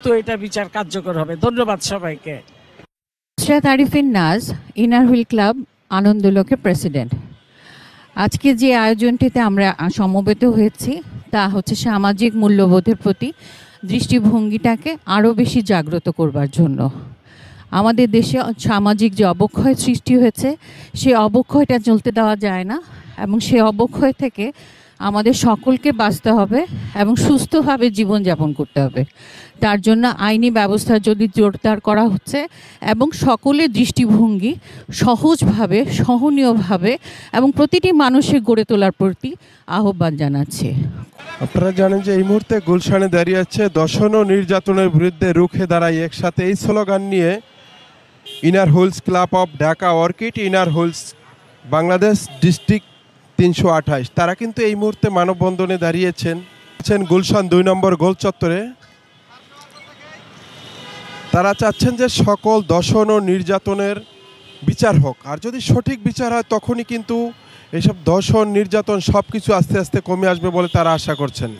তো এটা বিচার কার্যকর হবে। ধন্যবাদ সবাইকে। নুসরাত আরিফিন নাজ, ইনার হুইল ক্লাব, আনন্দলোকের প্রেসিডেন্ট। আজকে যে আয়োজনটিতে আমরা সমবেত হয়েছি তা হচ্ছে সামাজিক মূল্যবোধের প্রতি দৃষ্টিভঙ্গিটাকে আরও বেশি জাগ্রত করবার জন্য। আমাদের দেশে সামাজিক যে অবক্ষয় সৃষ্টি হয়েছে, সেই অবক্ষয়টা চলতে দেওয়া যায় না এবং সেই অবক্ষয় থেকে আমাদের সকলকে বাঁচতে হবে এবং সুস্থভাবে জীবনযাপন করতে হবে। তার জন্য আইনি ব্যবস্থা যদি জোরদার করা হচ্ছে এবং সকলের দৃষ্টিভঙ্গি সহজভাবে, সহনীয়ভাবে এবং প্রতিটি মানুষের গড়ে তোলার প্রতি আহ্বান জানাচ্ছি। আপনারা জানেন যে এই মুহূর্তে গুলশানে দাঁড়িয়ে আছে দর্শন ও নির্যাতনের বিরুদ্ধে রুখে দাঁড়াই একসাথে, এই স্লোগান নিয়ে Inner Wheels club of Dhaka Orchid, Inner Wheels Bangladesh district ৩২৮। তারা কিন্তু এই মুহূর্তে মানববন্ধনে দাঁড়িয়েছেন গুলশান ২ নম্বর গোল চত্বরে। তারা চাচ্ছেন যে সকল দর্শন ও নির্যাতনের বিচার হোক, আর যদি সঠিক বিচার হয় তখনই কিন্তু এসব দর্শন নির্যাতন সব কিছু আস্তে আস্তে কমে আসবে বলে তারা আশা করছেন।